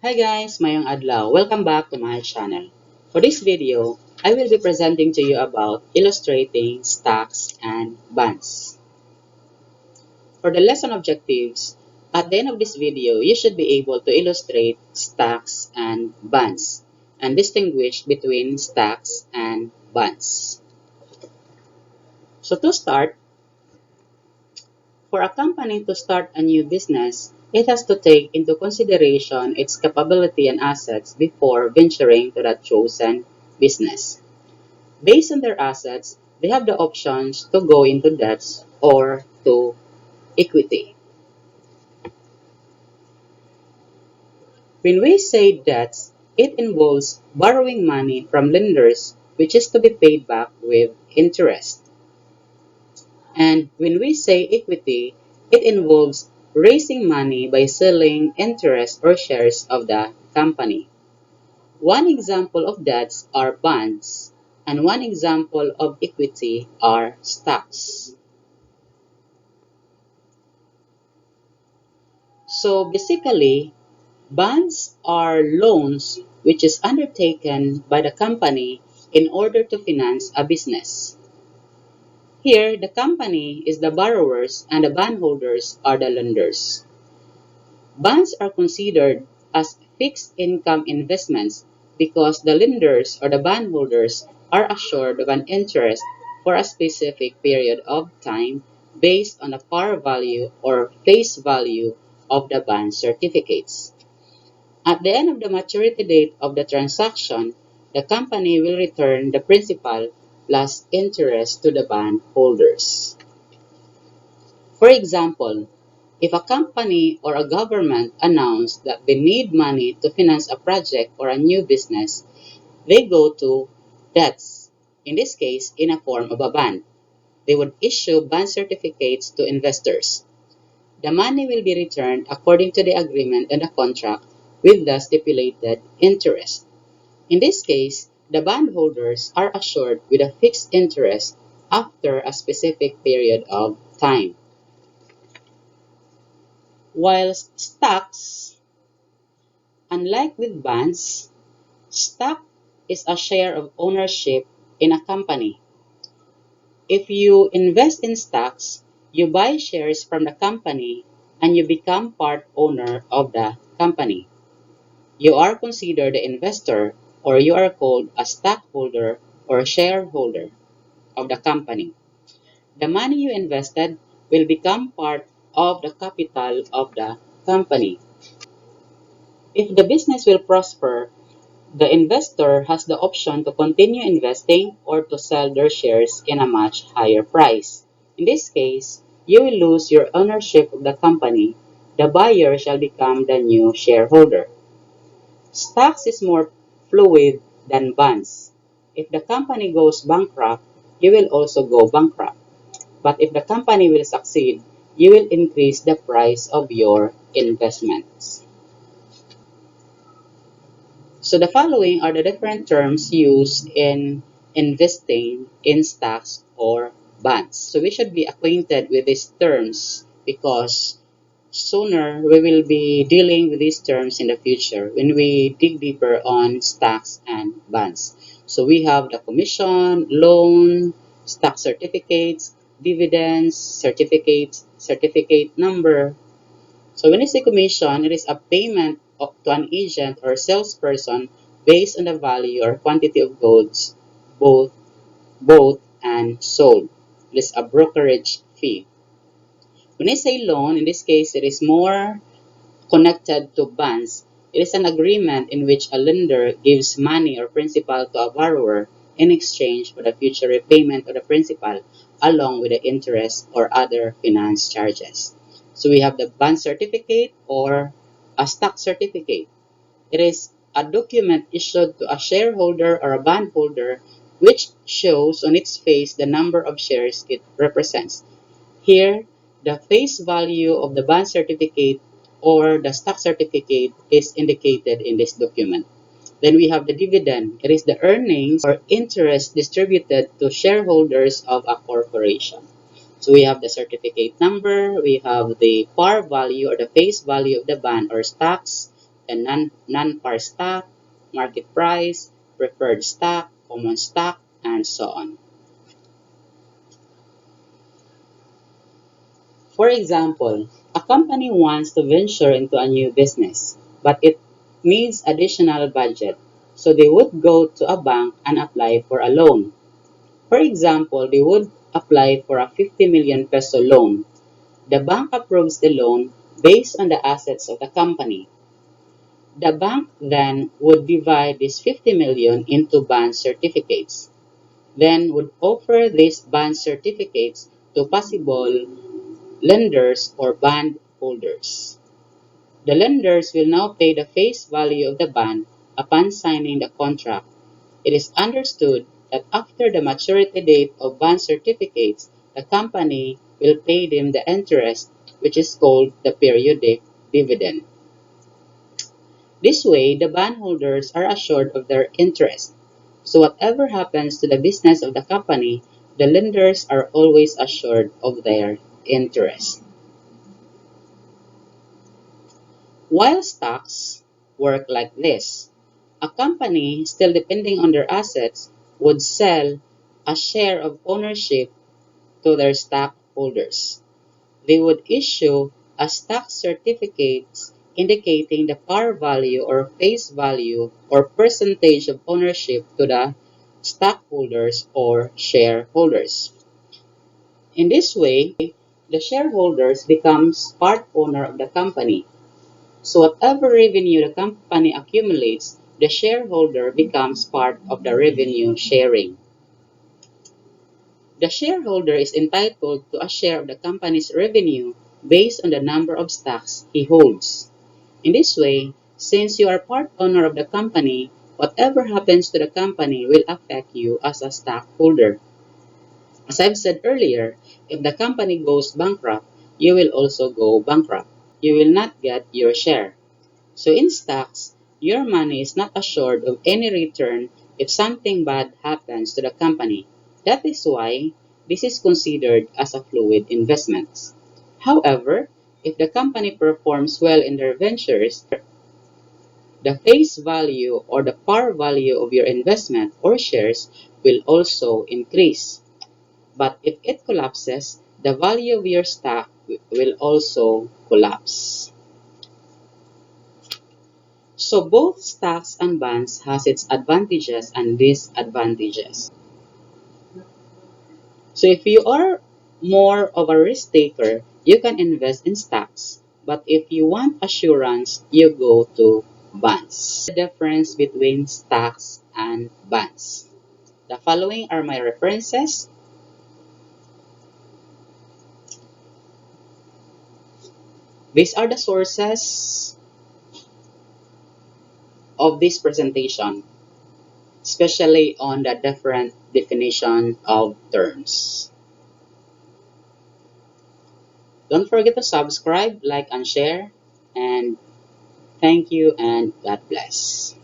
Hi guys, mayong adlaw. Welcome back to my channel. For this video, I will be presenting to you about illustrating stocks and bonds. For the lesson objectives, at the end of this video, you should be able to illustrate stocks and bonds and distinguish between stocks and bonds. So to start, for a company to start a new business, it has to take into consideration its capability and assets before venturing to that chosen business. Based on their assets, they have the options to go into debts or to equity. When we say debts, it involves borrowing money from lenders which is to be paid back with interest. And when we say equity, it involves raising money by selling interest or shares of the company. One example of debts are bonds, and one example of equity are stocks. So basically, bonds are loans which is undertaken by the company in order to finance a business. Here, the company is the borrowers and the bondholders are the lenders. Bonds are considered as fixed income investments because the lenders or the bondholders are assured of an interest for a specific period of time based on the par value or face value of the bond certificates. At the end of the maturity date of the transaction, the company will return the principal plus interest to the bondholders. For example, if a company or a government announce that they need money to finance a project or a new business, they go to debts, in this case in a form of a bond. They would issue bond certificates to investors. The money will be returned according to the agreement and the contract with the stipulated interest. In this case, the bondholders are assured with a fixed interest after a specific period of time. While stocks, unlike with bonds, stock is a share of ownership in a company. If you invest in stocks, you buy shares from the company and you become part owner of the company. You are considered the investor or you are called a stockholder or shareholder of the company. The money you invested will become part of the capital of the company. If the business will prosper, the investor has the option to continue investing or to sell their shares in a much higher price. In this case, you will lose your ownership of the company. The buyer shall become the new shareholder. Stocks is more fluid than bonds. If the company goes bankrupt, you will also go bankrupt. But if the company will succeed, you will increase the price of your investments. So the following are the different terms used in investing in stocks or bonds. So we should be acquainted with these terms because sooner we will be dealing with these terms in the future when we dig deeper on stocks and bonds. So we have the commission, loan, stock certificates, dividends, certificates, certificate number. So when you say commission, it is a payment to an agent or salesperson based on the value or quantity of goods both bought and sold. It is a brokerage fee. When I say loan, in this case, it is more connected to bonds. It is an agreement in which a lender gives money or principal to a borrower in exchange for the future repayment of the principal along with the interest or other finance charges. So we have the bond certificate or a stock certificate. It is a document issued to a shareholder or a bondholder which shows on its face the number of shares it represents. Here, the face value of the bond certificate or the stock certificate is indicated in this document. Then we have the dividend. It is the earnings or interest distributed to shareholders of a corporation. So we have the certificate number, we have the par value or the face value of the bond or stocks, and non-par stock, market price, preferred stock, common stock, and so on. For example, a company wants to venture into a new business, but it needs additional budget, so they would go to a bank and apply for a loan. For example, they would apply for a 50 million peso loan. The bank approves the loan based on the assets of the company. The bank then would divide this 50 million into bond certificates, then would offer these bond certificates to possible lenders or bond holders. The lenders will now pay the face value of the bond upon signing the contract. It is understood that after the maturity date of bond certificates, the company will pay them the interest, which is called the periodic dividend. This way, the bondholders are assured of their interest. So whatever happens to the business of the company, the lenders are always assured of their interest. While stocks work like this, a company, still depending on their assets, would sell a share of ownership to their stockholders. They would issue a stock certificates indicating the par value or face value or percentage of ownership to the stockholders or shareholders. In this way, the shareholders becomes part owner of the company. So whatever revenue the company accumulates, the shareholder becomes part of the revenue sharing. The shareholder is entitled to a share of the company's revenue based on the number of stocks he holds. In this way, since you are part owner of the company, whatever happens to the company will affect you as a stockholder. As I've said earlier, if the company goes bankrupt, you will also go bankrupt. You will not get your share. So in stocks, your money is not assured of any return if something bad happens to the company. That is why this is considered as a fluid investment. However, if the company performs well in their ventures, the face value or the par value of your investment or shares will also increase. But if it collapses, the value of your stock will also collapse. So both stocks and bonds has its advantages and disadvantages. So if you are more of a risk taker, you can invest in stocks. But if you want assurance, you go to bonds. The difference between stocks and bonds. The following are my references. These are the sources of this presentation, especially on the different definition of terms. Don't forget to subscribe, like, and share. And thank you and God bless.